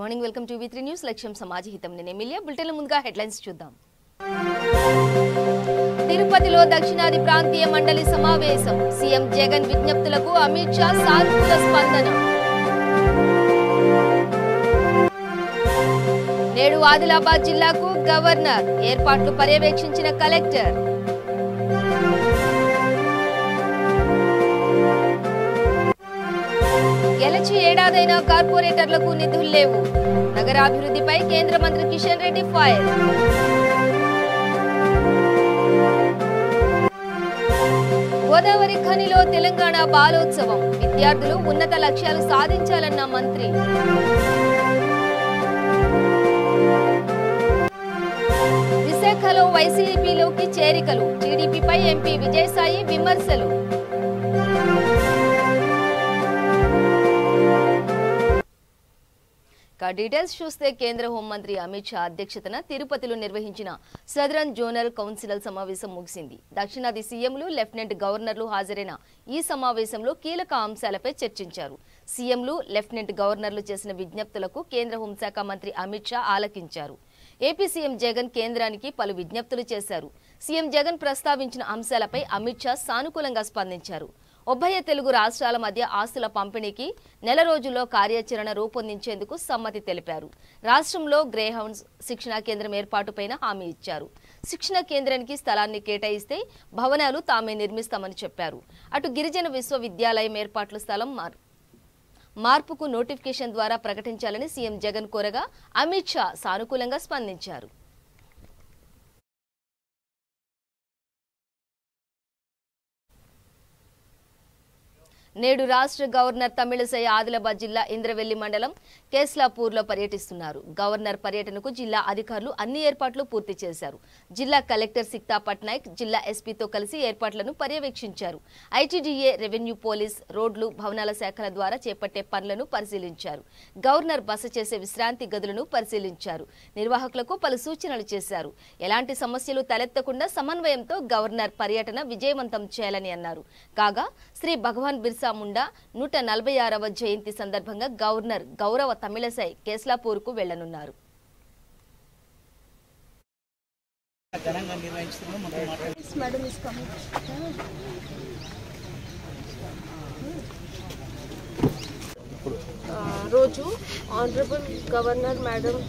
Good morning, welcome to V3 news. లక్ష్యం సమాజహితం. నేను Emilia. బులెటిన్ల ముందుగా హెడ్లైన్స్ చూద్దాం. తిరుపతిలో దక్షిణాది ప్రాంతీయ మండలి సమావేశం. సీఎం జగన్ విజ్ఞప్తులకు అమిత్ షా సానుకూల స్పందన. నేడు ఆదిలాబాద్ జిల్లాకు గవర్నర్. ఏర్పాట్లు పర్యవేక్షించిన కలెక్టర్. గెలిచి ఏడాదైనా కార్పొరేటర్లకు నిధులు లేవు. నగరాభివృద్ధిపై కేంద్ర మంత్రి కిషన్ రెడ్డి ఫైర్. గోదావరి ఖనిలో తెలంగాణ బాలోత్సవం. విద్యార్థులు ఉన్నత లక్ష్యాలు సాధించాలన్న మంత్రి. విశాఖలో వైసీపీలోకి చేరికలు. టీడీపీపై ఎంపీ విజయసాయి విమర్శలు. డీటెయిల్స్ చూస్తే కేంద్ర హోంమంత్రి అమిత్ షా అధ్యక్షతన తిరుపతిలో నిర్వహించిన సదరన్ జోనల్ కౌన్సిల్ సమావేశం ముగిసింది. దక్షిణాది సీఎంలు, లెఫ్టినెంట్ గవర్నర్లు హాజరైన ఈ సమావేశంలో కీలక అంశాలపై చర్చించారు. సీఎంలు, లెఫ్టినెంట్ గవర్నర్లు చేసిన విజ్ఞప్తులకు కేంద్ర హోంశాఖ మంత్రి అమిత్ షా ఆలకించారు. ఏపీ సీఎం జగన్ కేంద్రానికి పలు విజ్ఞప్తులు చేశారు. సీఎం జగన్ ప్రస్తావించిన అంశాలపై అమిత్ షా సానుకూలంగా స్పందించారు. ఉభయ తెలుగు రాష్ట్రాల మధ్య ఆస్తుల పంపిణీకి నెల రోజుల్లో కార్యాచరణ రూపొందించేందుకు సమ్మతి తెలిపారు. రాష్ట్రంలో గ్రేహౌండ్స్ శిక్షణా కేంద్రం ఏర్పాటుపై హామీ ఇచ్చారు. శిక్షణ కేంద్రానికి స్థలాన్ని కేటాయిస్తే భవనాలు తామే నిర్మిస్తామని చెప్పారు. అటు గిరిజన విశ్వవిద్యాలయం ఏర్పాట్ల స్థలం మార్పుకు నోటిఫికేషన్ ద్వారా ప్రకటించాలని సీఎం జగన్ కోరగా అమిత్ షా సానుకూలంగా స్పందించారు. నేడు రాష్ట్ర గవర్నర్ తమిళసై ఆదిలాబాద్ జిల్లా ఇంద్రవెల్లి మండలం కేస్లాపూర్లో పర్యటిస్తున్నారు. గవర్నర్ పర్యటనకు జిల్లా అధికారులు అన్ని ఏర్పాట్లు పూర్తి చేశారు. జిల్లా కలెక్టర్ సిక్తా పట్నాయక్ జిల్లా ఎస్పీతో కలిసి ఏర్పాట్లను పర్యవేక్షించారు. ఐటీడీఏ, రెవెన్యూ, పోలీస్, రోడ్లు, భవనాల శాఖల ద్వారా చేపట్టే పనులను పరిశీలించారు. గవర్నర్ బస చేసే విశ్రాంతి గదులను పరిశీలించారు. నిర్వాహకులకు పలు సూచనలు చేశారు. ఎలాంటి సమస్యలు తలెత్తకుండా సమన్వయంతో గవర్నర్ పర్యటన విజయవంతం చేయాలని అన్నారు. కాగా శ్రీ భగవాన్ బిర్సా ముండా 146వ జయంతి సందర్భంగా గవర్నర్ గౌరవ తమిళసై కేస్లాపూర్ కు వెళ్లనున్నారు. రోజు ఆనరబుల్ గవర్నర్ మేడం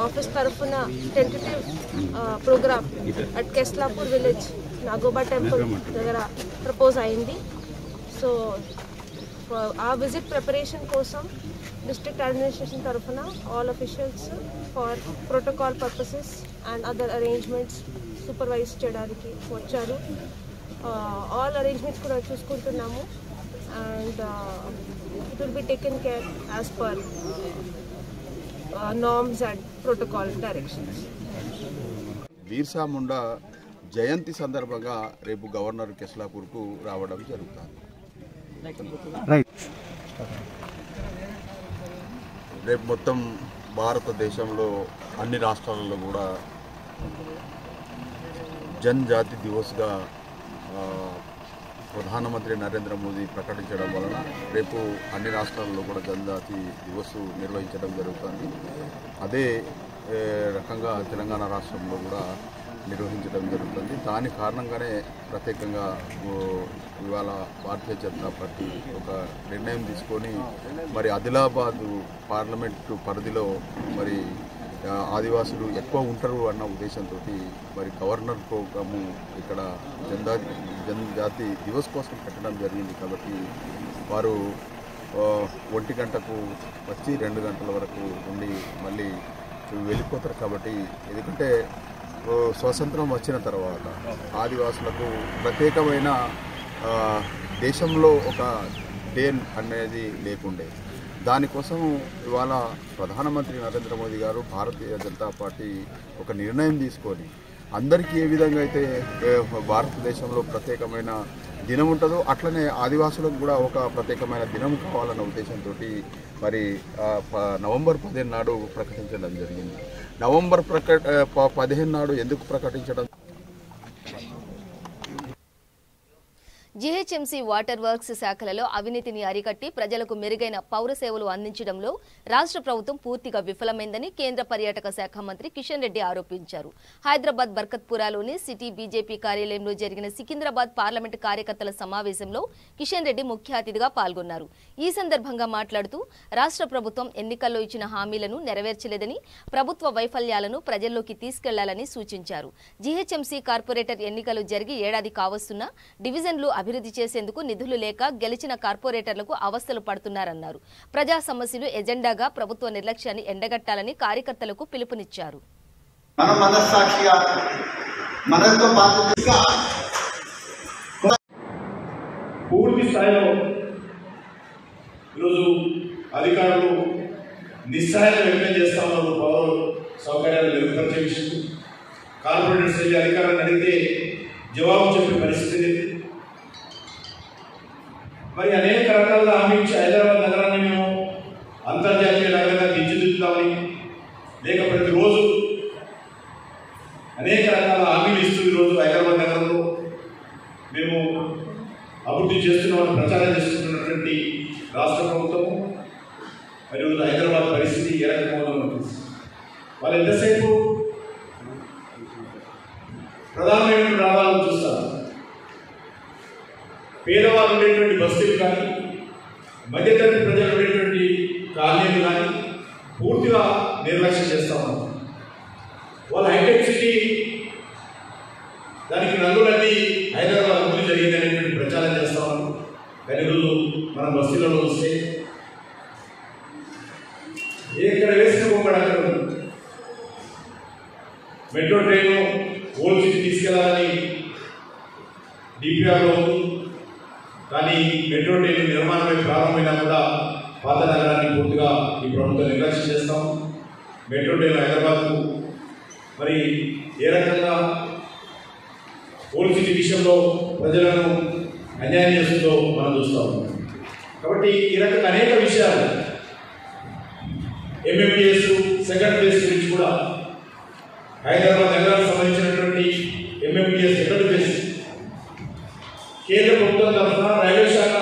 ఆఫీస్ తరఫున tentative programme at Keslapur village Nagoba temple దగ్గర ప్రపోజ్ అయింది. సో ఆ విజిట్ ప్రిపరేషన్ కోసం డిస్ట్రిక్ట్ అడ్మినిస్ట్రేషన్ తరఫున all officials for protocol purposes and other arrangements supervise చేయడానికి వచ్చారు. ఆల్ అరేంజ్మెంట్స్ కూడా చూసుకుంటున్నాము and it will be taken care as per norms and protocol directions. Birsa Munda జయంతి సందర్భంగా రేపు గవర్నర్ కేస్లాపూర్కు రావడం జరుగుతుంది. రేపు మొత్తం భారతదేశంలో అన్ని రాష్ట్రాలలో కూడా జనజాతి దివస్గా ప్రధానమంత్రి నరేంద్ర మోదీ ప్రకటించడం వలన రేపు అన్ని రాష్ట్రాల్లో కూడా జనజాతి దివస్ నిర్వహించడం జరుగుతుంది. అదే రకంగా తెలంగాణ రాష్ట్రంలో కూడా నిర్వహించడం జరుగుతుంది. దాని కారణంగానే ప్రత్యేకంగా ఇవాళ భారతీయ జనతా పార్టీ ఒక నిర్ణయం తీసుకొని మరి ఆదిలాబాదు పార్లమెంటు పరిధిలో మరి ఆదివాసులు ఎక్కువ ఉంటారు అన్న ఉద్దేశంతో మరి గవర్నర్ ప్రోగ్రాము ఇక్కడ జనజాతి దివస్ కోసం పెట్టడం జరిగింది. కాబట్టి వారు 1 గంటకు వచ్చి 2 గంటల వరకు ఉండి మళ్ళీ వెళ్ళిపోతారు. కాబట్టి ఎందుకంటే స్వాతంత్రం వచ్చిన తర్వాత ఆదివాసులకు ప్రత్యేకమైన దేశంలో ఒక డే అనేది లేకుండే. దానికోసం ఇవాళ ప్రధానమంత్రి నరేంద్ర మోదీ గారు భారతీయ జనతా పార్టీ ఒక నిర్ణయం తీసుకొని అందరికీ ఏ విధంగా అయితే భారతదేశంలో ప్రత్యేకమైన దినం ఉంటుందో అట్లనే ఆదివాసులకు కూడా ఒక ప్రత్యేకమైన దినం కావాలన్న ఉద్దేశంతో మరి నవంబర్ 15 నాడు ప్రకటించడం జరిగింది. నవంబర్ 15 నాడు ఎందుకు ప్రకటించడం జీహెచ్ఎంసీ వాటర్ వర్క్స్ శాఖలలో అవినీతిని అరికట్టి ప్రజలకు మెరుగైన పౌర సేవలు అందించడంలో రాష్ట్ర ప్రభుత్వం పూర్తిగా విఫలమైందని కేంద్ర పర్యాటక శాఖ మంత్రి కిషన్ రెడ్డి ఆరోపించారు. హైదరాబాద్ బర్కత్పురాలోని సిటీ బీజేపీ కార్యాలయంలో జరిగిన సికింద్రాబాద్ పార్లమెంటు కార్యకర్తల సమావేశంలో కిషన్ రెడ్డి ముఖ్య అతిథిగా పాల్గొన్నారు. ఈ సందర్భంగా మాట్లాడుతూ రాష్ట్ర ప్రభుత్వం ఎన్నికల్లో ఇచ్చిన హామీలను నెరవేర్చలేదని, ప్రభుత్వ వైఫల్యాలను ప్రజల్లోకి తీసుకెళ్లాలని సూచించారు. జీహెచ్ఎంసీ కార్పొరేటర్ ఎన్నికలు జరిగి ఏడాది కావస్తున్నా డివిజన్లు అభివృద్ధి చేసేందుకు నిధులు లేక గెలిచిన కార్పొరేటర్లకు అవస్థలు పడుతున్నారన్నారు. ప్రజా సమస్యలు ఎజెండాగా ప్రభుత్వ నిర్లక్ష్యాన్ని ఎండగట్టాలని కార్యకర్తలకు పిలుపునిచ్చారు. పూర్తి స్థాయిలో ఈరోజు అధికారులు నిస్సహాయం వ్యక్తం చేస్తా ఉన్నారు. పౌర సౌకర్యాలు మెరుగుపరిచే విషయం కార్పొరేటర్స్ అధికారులను అడిగితే జవాబు చెప్పే పరిస్థితి లేదు. మరి అనేక రకాలుగా హామీ ఇచ్చి హైదరాబాద్ నగరాన్ని మేము అంతర్జాతీయ నగరంగా తీర్చిదిద్దుతామని, లేక ప్రతిరోజు అనేక రకాల హామీలు ఇస్తూ ఈరోజు హైదరాబాద్ నగరంలో మేము అభివృద్ధి చేస్తున్నామని ప్రచారం చేస్తున్నటువంటి రాష్ట్ర ప్రభుత్వము మరి ఈరోజు హైదరాబాద్ పరిస్థితి ఏ రకంగా ఉంటుంది. వాళ్ళు ఎంతసేపు ప్రధానమైన రావాలని చూస్తారు. పేదవాళ్ళు ఉండేటువంటి బస్తీలు కానీ, మధ్యతరగతి ప్రజలు ఉండేటువంటి కాలనీలు కానీ పూర్తిగా నిర్లక్ష్యం చేస్తా ఉన్నారు. వాళ్ళు హైటెక్ సిటీ దానికి రంగులన్నీ హైదరాబాద్ అభివృద్ధి జరిగింది అనేటువంటి ప్రచారం చేస్తా ఉన్నారు. కానీ ఈరోజు మన బస్తీలలో వస్తే ఎక్కడ వేసిన బొమ్మడు అక్కడ మెట్రో ట్రైన్ ఓల్డ్ సిటీ తీసుకెళ్లాలని డిపిఆర్లో ఉంది. కానీ మెట్రో ట్రైన్ నిర్మాణమై ప్రారంభమైనా కూడా పాత నగరాన్ని పూర్తిగా ఈ ప్రభుత్వం నిర్లక్ష్యం చేస్తాం. మెట్రో ట్రైన్ హైదరాబాద్కు మరి ఏ రకంగా ఓల్డ్ సిటీ విషయంలో ప్రజలను అన్యాయం చేస్తుందో మనం చూస్తాం. కాబట్టి ఈ రకంగా అనేక విషయాలు ఎంఎంటీఎస్ సెకండ్ ఫేజ్ గురించి కూడా హైదరాబాద్ నగరానికి సంబంధించినటువంటి ఎంఎంటీఎస్ సెకండ్ ఫేజ్ కేంద్ర ప్రభుత్వం తరఫున రైల్వే శాఖ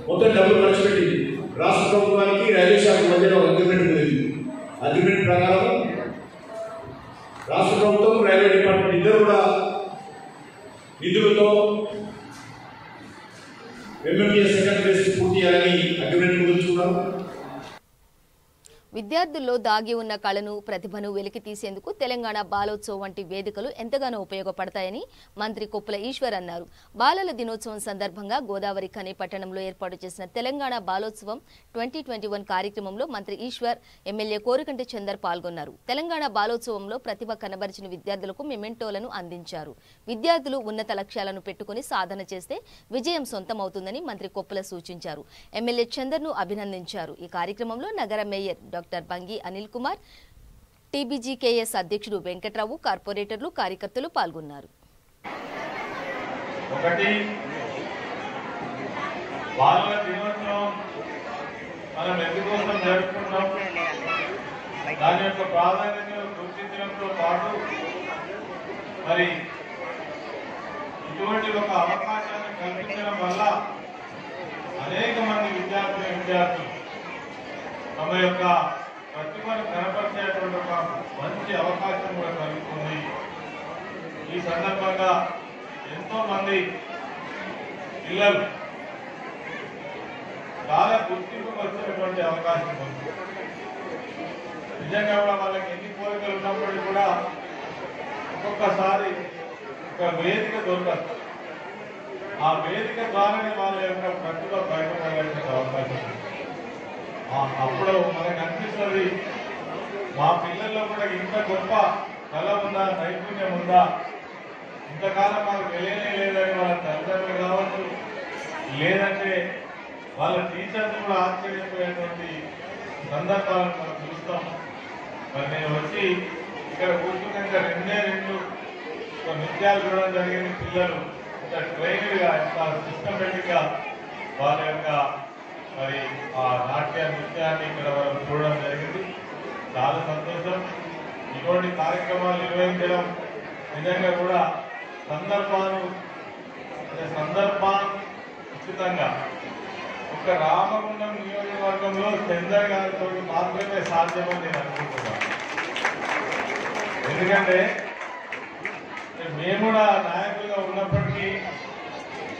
మొత్తం డబ్బులు ఖర్చు పెట్టింది. రాష్ట్ర ప్రభుత్వానికి రైల్వే శాఖ మధ్యలో అగ్రిమెంట్ ఉంది. అగ్రిమెంట్ ప్రకారం రాష్ట్ర ప్రభుత్వం రైల్వే డిపార్ట్మెంట్ ఇద్దరు కూడా నిధులతో ఎంఎంటీఎస్ సెకండ్ ఫేజ్ పూర్తి చేయాలని అగ్రిమెంట్ కుదుర్చుకున్నారు. విద్యార్థుల్లో దాగి ఉన్న కళను, ప్రతిభను వెలికి తీసేందుకు తెలంగాణ బాలోత్సవం వంటి వేదికలు ఎంతగానో ఉపయోగపడతాయని మంత్రి కొప్పుల ఈశ్వర్ అన్నారు. బాలల దినోత్సవం సందర్భంగా గోదావరి ఖని పట్టణంలో ఏర్పాటు చేసిన తెలంగాణ బాలోత్సవం 2021 కార్యక్రమంలో మంత్రి ఈశ్వర్, ఎమ్మెల్యే కోరుకంటి చందర్ పాల్గొన్నారు. తెలంగాణ బాలోత్సవంలో ప్రతిభ కనబరిచిన విద్యార్థులకు మెమెంటోలను అందించారు. విద్యార్థులు ఉన్నత లక్ష్యాలను పెట్టుకుని సాధన చేస్తే విజయం సొంతమవుతుందని మంత్రి కొప్పుల సూచించారు. ఎమ్మెల్యే చందర్ను అభినందించారు. ఈ కార్యక్రమంలో నగర mayor doctor Bangi Anil Kumar, TBGKS అధ్యక్షుడు వెంకట్రావు, కార్పొరేటర్లు, కార్యకర్తలు పాల్గొన్నారు. ఒకటి బాలల దినోత్సవం మనం ఎందుకోసం జరుపుకుంటాం, దాని యొక్క ప్రాధాన్యతను గుర్తించడంతో పాటు మరి ఇటువంటి ఒక అవకాశాన్ని కల్పించడం వల్ల అనేక మంది విద్యార్థులు తమ యొక్క ప్రతిభను కనపరిచేటువంటి ఒక మంచి అవకాశం కూడా కలుగుతుంది. ఈ సందర్భంగా ఎంతో మంది పిల్లలు చాలా గుర్తింపుకు వచ్చినటువంటి అవకాశం ఉంది. నిజంగా కూడా వాళ్ళకి ఎన్ని కోరికలు ఉన్నప్పటికీ కూడా ఒక్కొక్కసారి ఒక వేదిక దొరకదు. ఆ వేదిక ద్వారానే వాళ్ళ యొక్క ప్రతిభ బయటపడాల్సిన అవకాశం ఉంది. అప్పుడు మనకు అనిపిస్తుంది, మా పిల్లల్లో కూడా ఇంత గొప్ప కళ ఉందా, నైపుణ్యం ఉందా, ఇంతకాలం మాకు తెలియనే లేదని వాళ్ళ తల్లిదండ్రులు కావచ్చు, లేదంటే వాళ్ళ టీచర్స్ కూడా ఆశ్చర్యపోయేటువంటి సందర్భాలను మనం చూస్తాం. మరి నేను వచ్చి ఇక్కడ కూర్చున్నాక రెండు నృత్యాలు చూడడం జరిగింది. పిల్లలు ఇంత ట్రైన్డ్గా, ఇంత సిస్టమేటిక్గా వాళ్ళ యొక్క మరి ఆ నాట్య నృత్యాన్ని ఇక్కడ మనం చూడడం జరిగింది. చాలా సంతోషం. ఇటువంటి కార్యక్రమాలు నిర్వహించడం నిజంగా కూడా సందర్భాలు సందర్భానుచితంగా ఒక రామగుండం నియోజకవర్గంలో చందర్ గారితో మాత్రమే సాధ్యమని నేను అనుకుంటున్నాను. ఎందుకంటే మేము కూడా నాయకులుగా ఉన్నప్పటికీ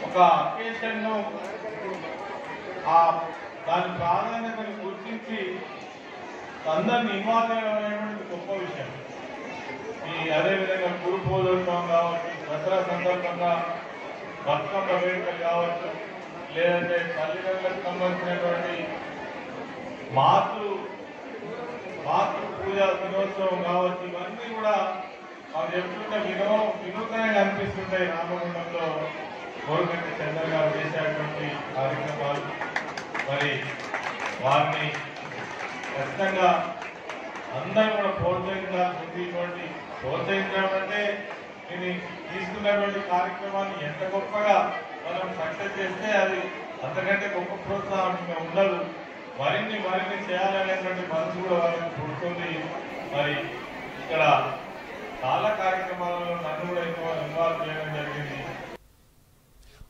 ఒక అకేషన్ను దాని ప్రాధాన్యతను గుర్తించి అందరిని ఇన్వాల్వ్ అయ్యేటువంటి గొప్ప విషయం. అదేవిధంగా గురు పూజోత్సవం కావచ్చు, దసరా సందర్భంగా బతుకమ్మ వేడుకలు కావచ్చు, లేదంటే తల్లిదండ్రులకు సంబంధించినటువంటి మాతృ పూజ దినోత్సవం కావచ్చు, ఇవన్నీ కూడా మాకు చెప్తుంటే వినూతనంగా అనిపిస్తుంటాయి. రామగుండంలో గోరుగంటి చంద్ర గారు చేసేటువంటి కార్యక్రమాలు మరి వారిని ఖచ్చితంగా అందరూ కూడా ప్రోత్సహించడం అంటే ఇది తీసుకున్నటువంటి కార్యక్రమాన్ని ఎంత గొప్పగా మనం సక్సెస్ చేస్తే అది అంతకంటే గొప్ప ప్రోత్సాహం ఇంకా ఉండదు. మరిన్ని చేయాలనేటువంటి మనసు కూడా వాళ్ళకి పుడుతుంది. మరి ఇక్కడ చాలా కార్యక్రమాలలో నన్ను కూడా ఇన్వాల్వ్ చేయడం జరిగింది.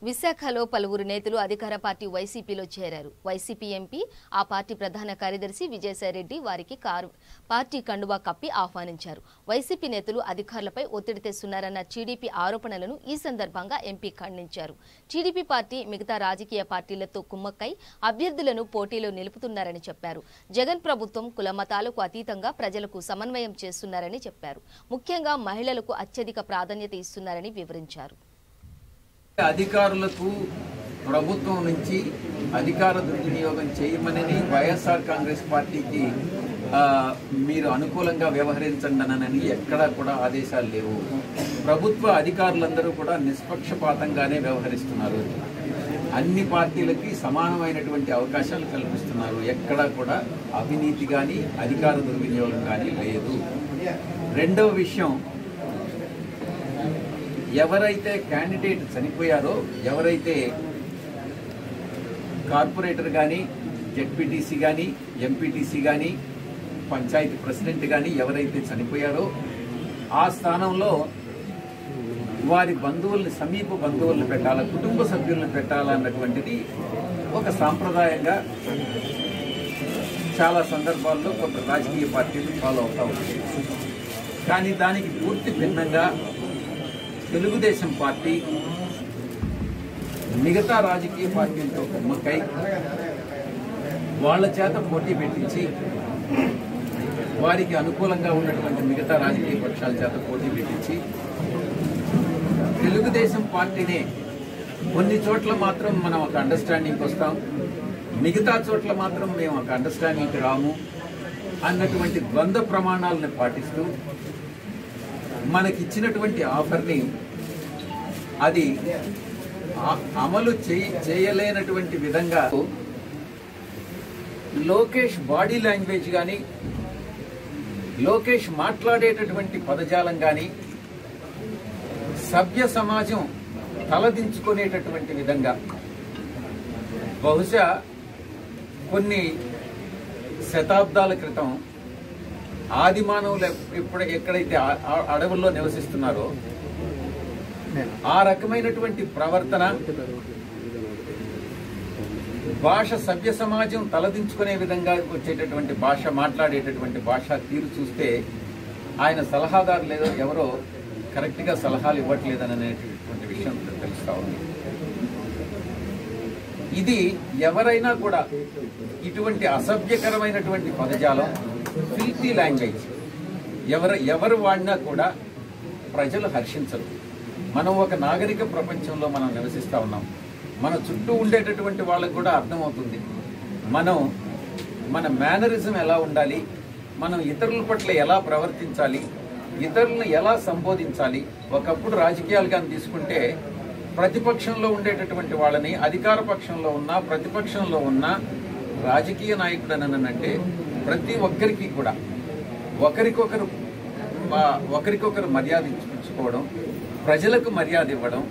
విశాఖలో పలువురు నేతలు అధికార పార్టీ వైసీపీలో చేరారు. వైసీపీ ఎంపీ, ఆ పార్టీ ప్రధాన కార్యదర్శి విజయసాయిరెడ్డి వారికి పార్టీ కండువా కప్పి ఆహ్వానించారు. వైసీపీ నేతలు అధికారులపై ఒత్తిడి తెస్తున్నారన్న టీడీపీ ఆరోపణలను ఈ సందర్భంగా ఎంపీ ఖండించారు. టీడీపీ పార్టీ మిగతా రాజకీయ పార్టీలతో కుమ్మక్కై అభ్యర్థులను పోటీలో నిలుపుతున్నారని చెప్పారు. జగన్ ప్రభుత్వం కుల మతాలకు అతీతంగా ప్రజలకు సమన్వయం చేస్తున్నారని చెప్పారు. ముఖ్యంగా మహిళలకు అత్యధిక ప్రాధాన్యత ఇస్తున్నారని వివరించారు. అధికారులకు ప్రభుత్వం నుంచి అధికార దుర్వినియోగం చేయమని వైఎస్ఆర్ కాంగ్రెస్ పార్టీకి మీరు అనుకూలంగా వ్యవహరించండి ఎక్కడా కూడా ఆదేశాలు లేవు. ప్రభుత్వ అధికారులందరూ కూడా నిష్పక్షపాతంగానే వ్యవహరిస్తున్నారు. అన్ని పార్టీలకి సమానమైనటువంటి అవకాశాలు కల్పిస్తున్నారు. ఎక్కడా కూడా అవినీతి కానీ అధికార దుర్వినియోగం కానీ లేదు. రెండవ విషయం, ఎవరైతే క్యాండిడేట్ చనిపోయారో, ఎవరైతే కార్పొరేటర్ కానీ, జెడ్పీటీసీ కానీ, ఎంపీటీసీ కానీ, పంచాయతీ ప్రెసిడెంట్ కానీ ఎవరైతే చనిపోయారో ఆ స్థానంలో వారి బంధువుల్ని, సమీప బంధువులను పెట్టాలా, కుటుంబ సభ్యులను పెట్టాలన్నటువంటిది ఒక సాంప్రదాయంగా చాలా సందర్భాల్లో కొంత రాజకీయ పార్టీలు ఫాలో అవుతూ ఉంటాయి. కానీ దానికి పూర్తి భిన్నంగా తెలుగుదేశం పార్టీ మిగతా రాజకీయ పార్టీలతో కుమ్మక్కై వాళ్ళ చేత పోటీ పెట్టించి, వారికి అనుకూలంగా ఉన్నటువంటి మిగతా రాజకీయ పక్షాల చేత పోటీ పెట్టించి తెలుగుదేశం పార్టీనే కొన్ని చోట్ల మాత్రం మనం ఒక అండర్స్టాండింగ్కి వస్తాం, మిగతా చోట్ల మాత్రం మేము ఒక అండర్స్టాండింగ్కి రాము అన్నటువంటి ద్వంద్వ ప్రమాణాలను పాటిస్తూ మనకిచ్చినటువంటి ఆఫర్ని అది అమలు చేయలేనటువంటి విధంగా లోకేష్ బాడీ లాంగ్వేజ్ కానీ, లోకేష్ మాట్లాడేటటువంటి పదజాలం కానీ సభ్య సమాజం తలదించుకునేటటువంటి విధంగా, బహుశా కొన్ని శతాబ్దాల క్రితం ఆది మానవులు ఎక్కడైతే అడవుల్లో నివసిస్తున్నారో ఆ రకమైనటువంటి ప్రవర్తన, భాష సభ్య సమాజం తలదించుకునే విధంగా వచ్చేటటువంటి భాష, మాట్లాడేటటువంటి భాష తీరు చూస్తే ఆయన సలహాదారులు ఎవరో కరెక్ట్గా సలహాలు ఇవ్వట్లేదనేటటువంటి విషయం తెలుస్తా ఉంది. ఇది ఎవరైనా కూడా ఇటువంటి అసభ్యకరమైనటువంటి పదజాలం, ఫిల్తీ లాంగ్వేజ్ ఎవరు వాడినా కూడా ప్రజలు హర్షించరు. మనం ఒక నాగరిక ప్రపంచంలో మనం నివసిస్తూ ఉన్నాం. మన చుట్టూ ఉండేటటువంటి వాళ్ళకు కూడా అర్థమవుతుంది మన మేనరిజం ఎలా ఉండాలి, మనం ఇతరుల పట్ల ఎలా ప్రవర్తించాలి, ఇతరులను ఎలా సంబోధించాలి. ఒకప్పుడు రాజకీయాలు కానీ తీసుకుంటే ప్రతిపక్షంలో ఉండేటటువంటి వాళ్ళని, అధికార పక్షంలో ఉన్న ప్రతిపక్షంలో ఉన్న రాజకీయ నాయకుడు అంటే ప్రతి ఒక్కరికి కూడా ఒకరికొకరు మర్యాద ఇచ్చుకోవడం, ప్రజలకు మర్యాద ఇవ్వడం,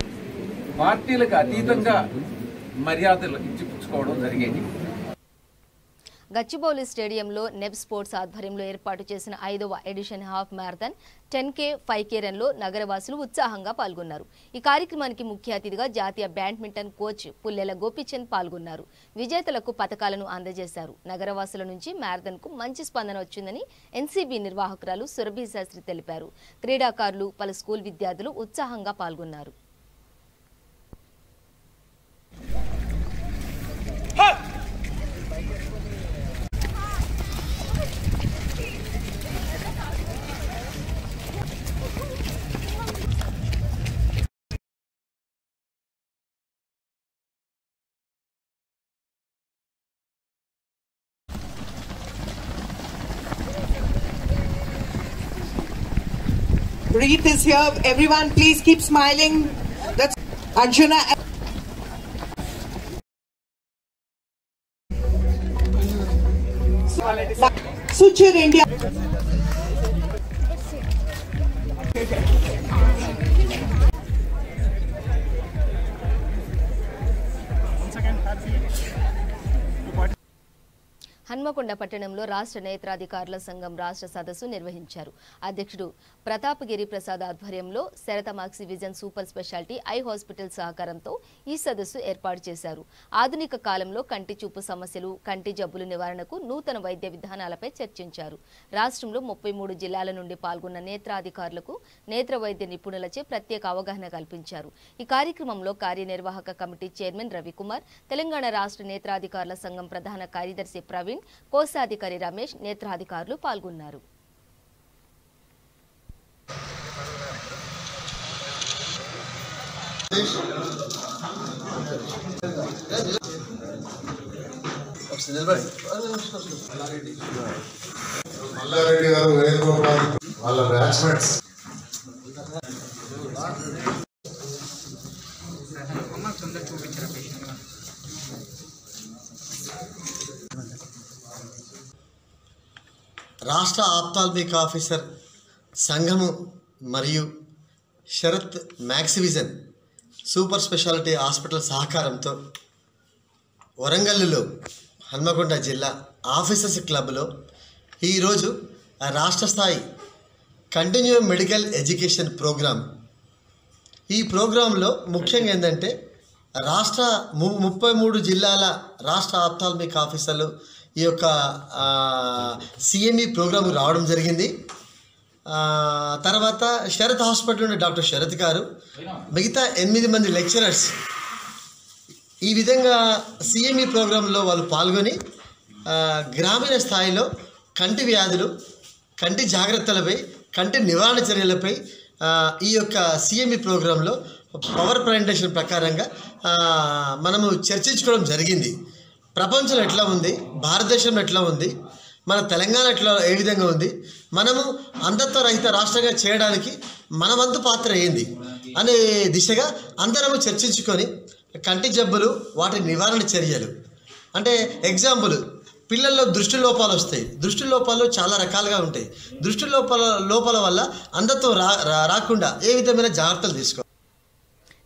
పార్టీలకు అతీతంగా మర్యాదలు ఇచ్చిపుచ్చుకోవడం జరిగేది. గచ్చిబౌలి స్టేడియంలో నెబ్ స్పోర్ట్స్ ఆధ్వర్యంలో ఏర్పాటు చేసిన 5వ edition half marathon 10K 5K రన్లో నగరవాసులు ఉత్సాహంగా పాల్గొన్నారు. ఈ కార్యక్రమానికి ముఖ్య అతిథిగా జాతీయ బ్యాడ్మింటన్ కోచ్ పుల్లెల గోపీచంద్ పాల్గొన్నారు. విజేతలకు పతకాలను అందజేశారు. నగరవాసుల నుంచి మ్యారథాన్కు మంచి స్పందన వచ్చిందని ఎన్సీబీ నిర్వాహకురాలు సురభి శాస్త్రి తెలిపారు. క్రీడాకారులు, పలు స్కూల్ విద్యార్థులు ఉత్సాహంగా పాల్గొన్నారు. Wreath is here. Everyone, please keep smiling. That's Arjuna. Suture India. Hanamkonda పట్టణంలో రాష్ట్ర నేత్రాధికారుల సంఘం రాష్ట్ర సదస్సు నిర్వహించారు. అధ్యక్షుడు ప్రతాపగిరి ప్రసాద్ ఆధ్వర్యంలో Sarath maxi vision super speciality eye hospital సహకారంతో ఈ సదస్సు ఏర్పాటు చేశారు. ఆధునిక కాలంలో కంటి చూపు సమస్యలు, కంటి జబ్బుల నివారణకు నూతన వైద్య విధానాలపై చర్చించారు. రాష్ట్రంలో 33 జిల్లాల నుండి పాల్గొన్న నేత్రాధికారులకు నేత్ర వైద్య నిపుణులచే ప్రత్యేక అవగాహన కల్పించారు. ఈ కార్యక్రమంలో కార్యనిర్వాహక కమిటీ చైర్మన్ రవికుమార్, తెలంగాణ రాష్ట్ర నేత్రాధికారుల సంఘం ప్రధాన కార్యదర్శి ప్రవీణ్, కోశాధికారి రమేష్, నేత్రాధికారులు పాల్గొన్నారు. మల్లారెడ్డి గారు, వేణుగోపాల్ వాళ్ళ బ్యాట్స్మెన్స్ రాష్ట్ర ఆప్థాల్మిక్ ఆఫీసర్ సంఘము మరియు Sarath maxivision super speciality hospital సహకారంతో వరంగల్లో హన్మకొండ జిల్లా ఆఫీసర్స్ క్లబ్లో ఈరోజు రాష్ట్ర స్థాయి కంటిన్యూ మెడికల్ ఎడ్యుకేషన్ ప్రోగ్రాం. ఈ ప్రోగ్రాంలో ముఖ్యంగా ఏంటంటే రాష్ట్ర 33 జిల్లాల రాష్ట్ర ఆప్థాల్మిక్ ఆఫీసర్లు ఈ యొక్క సిఎంఈ ప్రోగ్రాంకు రావడం జరిగింది. తర్వాత శరత్ హాస్పిటల్ నుండి డాక్టర్ శరత్ గారు, మిగతా 8 మంది లెక్చరర్స్ ఈ విధంగా సిఎంఈ ప్రోగ్రాంలో వాళ్ళు పాల్గొని గ్రామీణ స్థాయిలో కంటి వ్యాధులు, కంటి జాగ్రత్తలపై, కంటి నివారణ చర్యలపై ఈ యొక్క సిఎంఈ ప్రోగ్రాంలో పవర్ ప్రజెంటేషన్ ప్రకారంగా మనము చర్చించుకోవడం జరిగింది. ప్రపంచంలో ఎట్లా ఉంది, భారతదేశంలో ఎట్లా ఉంది, మన తెలంగాణ ఎట్లా ఏ విధంగా ఉంది, మనము అంధత్వ రహిత రాష్ట్రంగా చేయడానికి మన వంతు పాత్ర ఏంది అనే దిశగా అందరము చర్చించుకొని కంటి జబ్బులు, వాటి నివారణ చర్యలు, అంటే ఎగ్జాంపుల్ పిల్లల్లో దృష్టి లోపాలు వస్తాయి. దృష్టి లోపాలు చాలా రకాలుగా ఉంటాయి. దృష్టి లోపాల వల్ల అంధత్వం రాకుండా ఏ విధమైన జాగ్రత్తలు తీసుకోవాలి.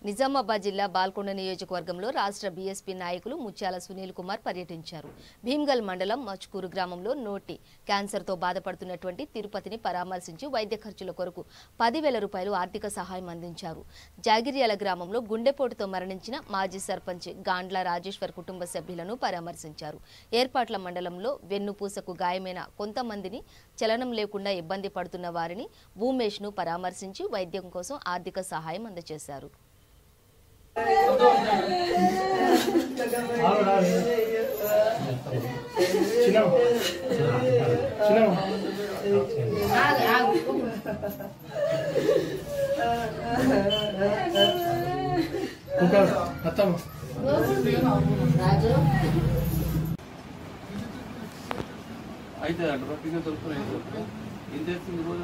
నిజామాబాద్ జిల్లా బాల్కొండ నియోజకవర్గంలో రాష్ట్ర బీఎస్పీ నాయకులు ముత్యాల సునీల్ కుమార్ పర్యటించారు. భీమ్గల్ మండలం మచ్కూరు గ్రామంలో నోటి క్యాన్సర్తో బాధపడుతున్నటువంటి తిరుపతిని పరామర్శించి వైద్య ఖర్చుల కొరకు 10,000 రూపాయలు ఆర్థిక సహాయం అందించారు. జాగిర్యాల గ్రామంలో గుండెపోటుతో మరణించిన మాజీ సర్పంచ్ గాండ్ల రాజేశ్వర్ కుటుంబ సభ్యులను పరామర్శించారు. ఏర్పాట్ల మండలంలో వెన్నుపూసకు గాయమైన కొంతమందిని, చలనం లేకుండా ఇబ్బంది పడుతున్న వారిని భూమేష్ను పరామర్శించి వైద్యం కోసం ఆర్థిక సహాయం అందజేశారు. అయితే డ్రాపింగ్ దొరుకుతుంది. ఏం చేస్తుంది రోజు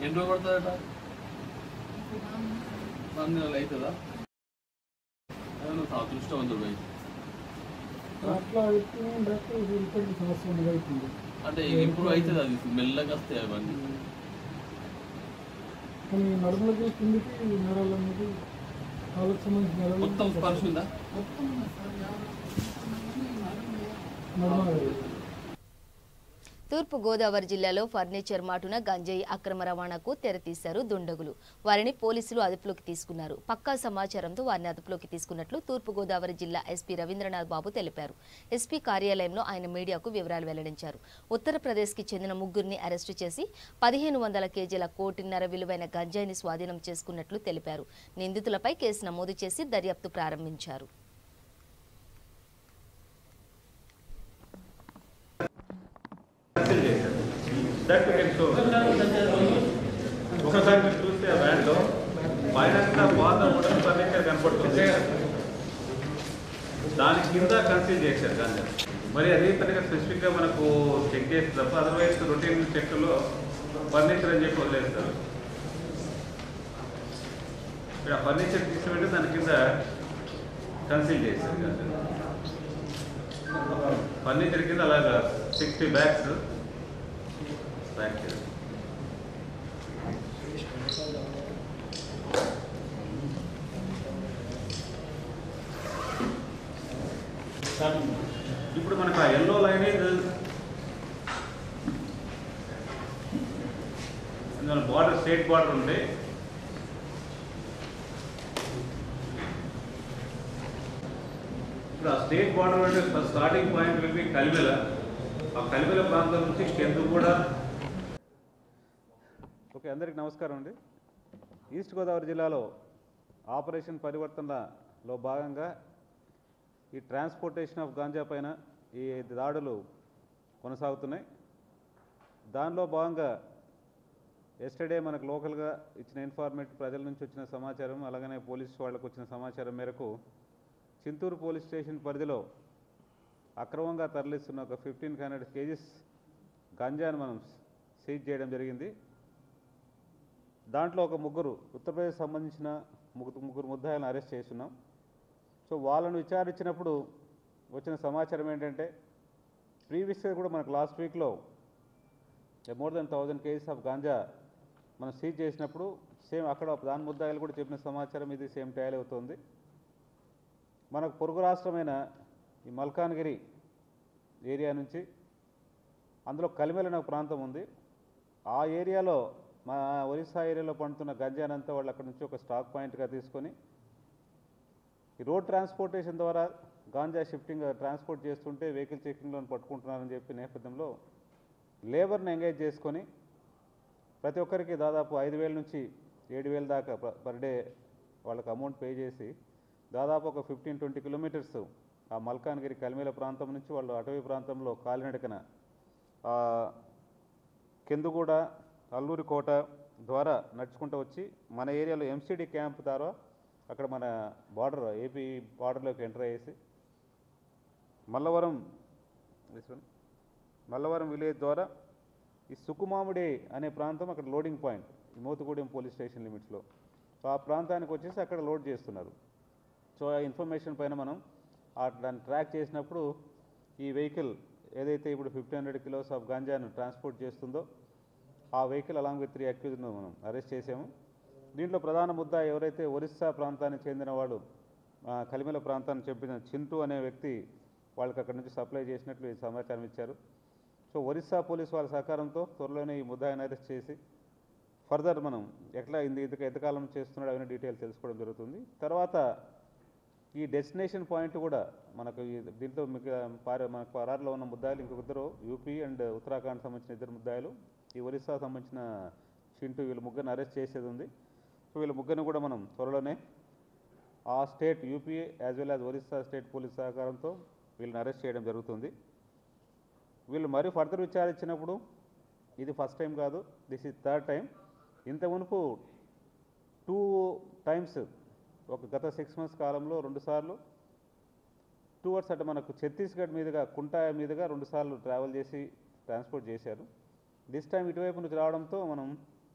ఎన్ని రోజులు పడుతుందట? 4 నెలలు అవుతుందా? నువ్వు అదృష్టవంతుడు పోయి అంటే ఇప్పుడు అవుతుంది, అది మెల్లగా వస్తాయి అవన్నీ. నడుములకి కిందికి నరాలన్నది కాళ్ళకి సంబంధించిన నరాలు మొత్తం స్పర్శ ఉందా? తూర్పు గోదావరి జిల్లాలో ఫర్నిచర్ మాటున గంజాయి అక్రమ రవాణాకు తెరతీశారు దుండగులు. వారిని పోలీసులు అదుపులోకి తీసుకున్నారు. పక్కా సమాచారంతో వారిని అదుపులోకి తీసుకున్నట్లు తూర్పు గోదావరి జిల్లా ఎస్పీ రవీంద్రనాథ్ బాబు తెలిపారు. ఎస్పీ కార్యాలయంలో ఆయన మీడియాకు వివరాలు వెల్లడించారు. ఉత్తరప్రదేశ్కి చెందిన ముగ్గురిని అరెస్టు చేసి 1500 కేజీల కోటిన్నర విలువైన గంజాయిని స్వాధీనం చేసుకున్నట్లు తెలిపారు. నిందితులపై కేసు నమోదు చేసి దర్యాప్తు ప్రారంభించారు. ఒకసారి మీరు చూస్తే ఆ వ్యాన్లో పైన పాత వుడెన్ ఫర్నిచర్ కనపడుతుంది, దాని కింద కన్సీల్ చేశారు దాన్ని. మరి అదే పనిగా స్పెసిఫిక్గా మనకు చెక్ చేస్తే తప్ప అదర్వైజ్ రొటీన్ చెక్లో ఫర్నిచర్ అని చెప్పి వదిలేస్తారు. ఇక్కడ ఆ ఫర్నిచర్ తీసుకుంటే దాని కింద కన్సీల్ చేశారు. ఫర్నిచర్ కింద అలాగా 60 బ్యాగ్స్ ప్యాక్ చేశారు. ఇప్పుడు మనకు ఆ yellow line border, state border ఉంది. ఇప్పుడు ఆ స్టేట్ బార్డర్ అంటే స్టార్టింగ్ పాయింట్ వెళ్ళి కలిమెల, ఆ కలిమెల ప్రాంతం నుంచి కెందు కూడా. ఓకే, అందరికీ నమస్కారం అండి. ఈస్ట్ గోదావరి జిల్లాలో ఆపరేషన్ పరివర్తనలో భాగంగా ఈ ట్రాన్స్పోర్టేషన్ ఆఫ్ గాంజా పైన ఈ దాడులు కొనసాగుతున్నాయి. దానిలో భాగంగా ఎస్టర్డే మనకు లోకల్గా ఇచ్చిన ఇన్ఫార్మేట్, ప్రజల నుంచి వచ్చిన సమాచారం, అలాగనే పోలీసు వాళ్ళకు వచ్చిన సమాచారం మేరకు చింతూరు పోలీస్ స్టేషన్ పరిధిలో అక్రమంగా తరలిస్తున్న ఒక 1500 కేజీస్ గాంజాను మనం సీజ్ చేయడం జరిగింది. దాంట్లో ఒక ముగ్గురు ఉత్తరప్రదేశ్ సంబంధించిన ముగ్గురు ముద్దాయిలను అరెస్ట్ చేస్తున్నాం. సో వాళ్ళను విచారించినప్పుడు వచ్చిన సమాచారం ఏంటంటే, ప్రీవియస్గా కూడా మనకు లాస్ట్ వీక్లో more than 1000 kgs of ganja మనం సీజ్ చేసినప్పుడు సేమ్ అక్కడ దాని ముద్దాయిలు కూడా చెప్పిన సమాచారం ఇది సేమ్ టాలీ అవుతుంది. మనకు పొరుగు రాష్ట్రమైన ఈ మల్కాన్గిరి ఏరియా నుంచి, అందులో కలిమెల అనే ప్రాంతం ఉంది, ఆ ఏరియాలో మా ఒరిస్సా ఏరియాలో పండుతున్న గంజానంతా వాళ్ళు అక్కడ నుంచి ఒక స్టాక్ పాయింట్గా తీసుకొని ఈ రోడ్ ట్రాన్స్పోర్టేషన్ ద్వారా గాంజా షిఫ్టింగ్ ట్రాన్స్పోర్ట్ చేస్తుంటే వెహికల్ చెకింగ్లో పట్టుకుంటున్నారని చెప్పి నేపథ్యంలో లేబర్ని ఎంగేజ్ చేసుకొని ప్రతి ఒక్కరికి దాదాపు 5000 నుంచి 7000 దాకా పర్ డే వాళ్ళకి అమౌంట్ పే చేసి దాదాపు ఒక 15-20 కిలోమీటర్స్ ఆ మల్కాన్గిరి కలిమేల ప్రాంతం నుంచి వాళ్ళు అటవీ ప్రాంతంలో కాలినడకన కెందుగూడ, అల్లూరి కోట ద్వారా నడుచుకుంటూ వచ్చి మన ఏరియాలో ఎంసీడీ క్యాంప్ ద్వారా అక్కడ మన బార్డర్, ఏపీ బార్డర్లోకి ఎంటర్ అయ్యేసి మల్లవరం విలేజ్ ద్వారా ఈ సుకుమామిడి అనే ప్రాంతం అక్కడ లోడింగ్ పాయింట్, ఈ మోతుగూడెం పోలీస్ స్టేషన్ లిమిట్స్లో. సో ఆ ప్రాంతానికి వచ్చేసి అక్కడ లోడ్ చేస్తున్నారు. సో ఆ ఇన్ఫర్మేషన్ పైన మనం దాన్ని ట్రాక్ చేసినప్పుడు ఈ వెహికల్ ఏదైతే ఇప్పుడు 1500 కిలోస్ ఆఫ్ గాంజాను ట్రాన్స్పోర్ట్ చేస్తుందో ఆ వెహికల్ అలాంగ్ విత్ 3 అక్యూజ్ను మనం అరెస్ట్ చేసాము. దీంట్లో ప్రధాన ముద్దా ఎవరైతే ఒరిస్సా ప్రాంతానికి చెందిన వాడు, కలిమెల ప్రాంతానికి చెప్పిన చింటూ అనే వ్యక్తి వాళ్ళకి అక్కడ నుంచి సప్లై చేసినట్లు ఈ సమాచారం ఇచ్చారు. సో ఒరిస్సా పోలీసు వాళ్ళ సహకారంతో త్వరలోనే ఈ ముద్దాయిని అరెస్ట్ చేసి ఫర్దర్ మనం ఎట్లా ఎంతకాలం చేస్తున్నాడు అవన్నీ డీటెయిల్స్ తెలుసుకోవడం జరుగుతుంది. తర్వాత ఈ డెస్టినేషన్ పాయింట్ కూడా మనకు దీంట్లో మనకు పరారులో ఉన్న ముద్దాయిలు ఇంకొకరు యూపీ అండ్ ఉత్తరాఖండ్ సంబంధించిన 2 ముద్దాయిలు, ఈ ఒరిస్సా సంబంధించిన చింటూ, వీళ్ళ ముగ్గురిని అరెస్ట్ చేసేది ఉంది. సో వీళ్ళ ముగ్గురిని కూడా మనం త్వరలోనే ఆ state UP as well as Orissa state police సహకారంతో వీళ్ళని అరెస్ట్ చేయడం జరుగుతుంది. వీళ్ళు మరీ ఫర్దర్ విచారించినప్పుడు ఇది ఫస్ట్ టైం కాదు, దిస్ ఈజ్ 3rd టైం. ఇంత మునుపు 2 టైమ్స్ ఒక గత 6 months కాలంలో 2 సార్లు టువర్డ్స్ అంటే మనకు ఛత్తీస్గఢ్ మీదుగా కుంటాయ మీదుగా 2 సార్లు ట్రావెల్ చేసి ట్రాన్స్పోర్ట్ చేశారు. దిస్ టైం ఇటువైపు నుంచి రావడంతో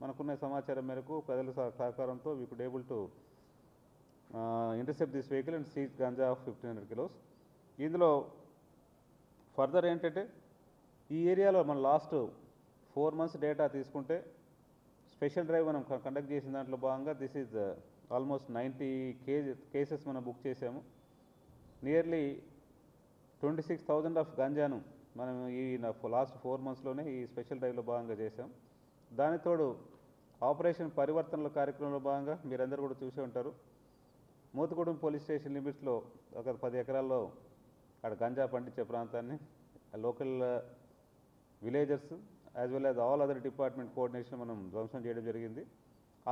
మనకున్న సమాచారం మేరకు ప్రజల సహకారంతో we could able to intercept this vehicle and seize ganja of 1500 kilos. ఇందులో ఫర్దర్ ఏంటంటే ఈ ఏరియాలో మన లాస్ట్ 4 months డేటా తీసుకుంటే స్పెషల్ డ్రైవ్ మనం కండక్ట్ చేసిన దాంట్లో భాగంగా దిస్ ఈజ్ ఆల్మోస్ట్ 90 కేసెస్ మనం బుక్ చేసాము. నియర్లీ 26,000 ఆఫ్ గంజాను మనం ఈ లాస్ట్ 4 monthsలోనే ఈ స్పెషల్ డ్రైవ్లో భాగంగా చేసాం. దానితోడు ఆపరేషన్ పరివర్తనల కార్యక్రమంలో భాగంగా మీరందరూ కూడా చూసే ఉంటారు. మోతుగూడెం పోలీస్ స్టేషన్ లిమిట్స్లో ఒక 10 ఎకరాల్లో అక్కడ గంజా పండించే ప్రాంతాన్ని local villagers as well as all other department coordination మనం ధ్వంసం చేయడం జరిగింది.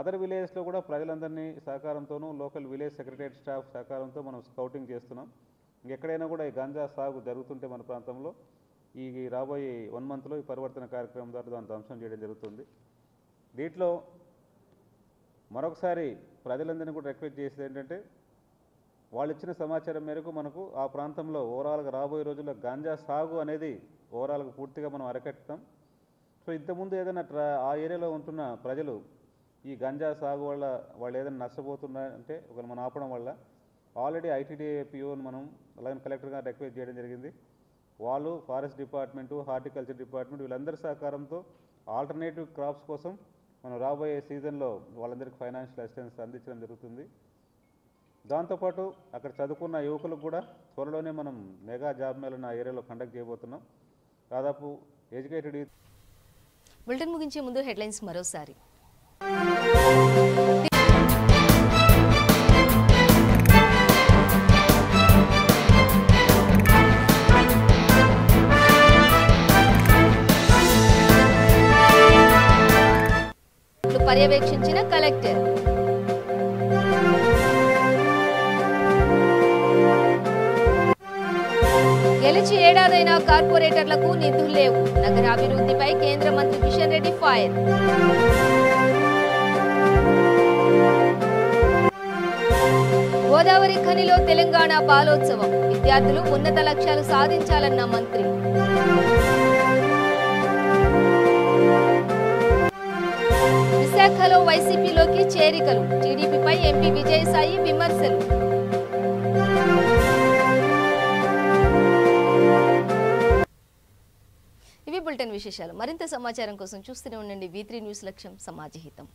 అదర్ విలేజెస్లో కూడా ప్రజలందరినీ సహకారంతోనూ లోకల్ విలేజ్ సెక్రటరియట్ స్టాఫ్ సహకారంతో మనం స్కౌటింగ్ చేస్తున్నాం. ఎక్కడైనా కూడా ఈ గంజా సాగు జరుగుతుంటే మన ప్రాంతంలో ఈ రాబోయే 1 monthలో ఈ పరివర్తన కార్యక్రమం ద్వారా దాన్ని ధ్వంసం చేయడం జరుగుతుంది. దీంట్లో మరొకసారి ప్రజలందరినీ కూడా రిక్వెస్ట్ చేసేది ఏంటంటే వాళ్ళు ఇచ్చిన సమాచారం మేరకు మనకు ఆ ప్రాంతంలో ఓవరాల్గా రాబోయే రోజుల్లో గంజా సాగు అనేది ఓవరాల్గా పూర్తిగా మనం అరికట్టుతాం. సో ఇంతకుముందు ఏదైనా ఆ ఏరియాలో ఉంటున్న ప్రజలు ఈ గంజా సాగు వల్ల వాళ్ళు ఏదైనా నష్టపోతున్నారంటే ఒక మనం ఆపడం వల్ల ఆల్రెడీ ఐటీడీఏ పిఓని మనం అలాగే కలెక్టర్ గారు రిక్వెస్ట్ చేయడం జరిగింది. వాళ్ళు ఫారెస్ట్ డిపార్ట్మెంటు, హార్టికల్చర్ డిపార్ట్మెంట్ వీళ్ళందరి సహకారంతో ఆల్టర్నేటివ్ క్రాప్స్ కోసం మనం రాబోయే సీజన్లో వాళ్ళందరికీ ఫైనాన్షియల్ అసిస్టెన్స్ అందించడం జరుగుతుంది. దాంతోపాటు అక్కడ చదువుకున్న యువకులకు కూడా త్వరలోనే మనం మెగా జాబ్ మేళను ఆ ఏరియాలో కండక్ట్ చేయబోతున్నాం. దాదాపు ఎడ్యుకేటెడ్ బులెటిన్ ముగించే ముందు హెడ్లైన్స్ మరోసారి. పర్యవేక్షించిన కలెక్టర్. గెలిచి ఏడాదైనా కార్పొరేటర్లకు నిధులు లేవు. నగరాభివృద్ధిపై కేంద్ర మంత్రి కిషన్ రెడ్డి ఫైర్. గోదావరి ఖనిలో తెలంగాణ బాలోత్సవం. విద్యార్థులు ఉన్నత లక్ష్యాలు సాధించాలన్న మంత్రి. విశాఖలో వైసీపీలోకి చేరికలు. టీడీపీపై ఎంపీ విజయసాయి విమర్శలు. ఇవి బులెటిన్ విశేషాలు. మరింత సమాచారం కోసం చూస్తూనే ఉండండి V3 న్యూస్. లక్ష్యం సమాజ హితం.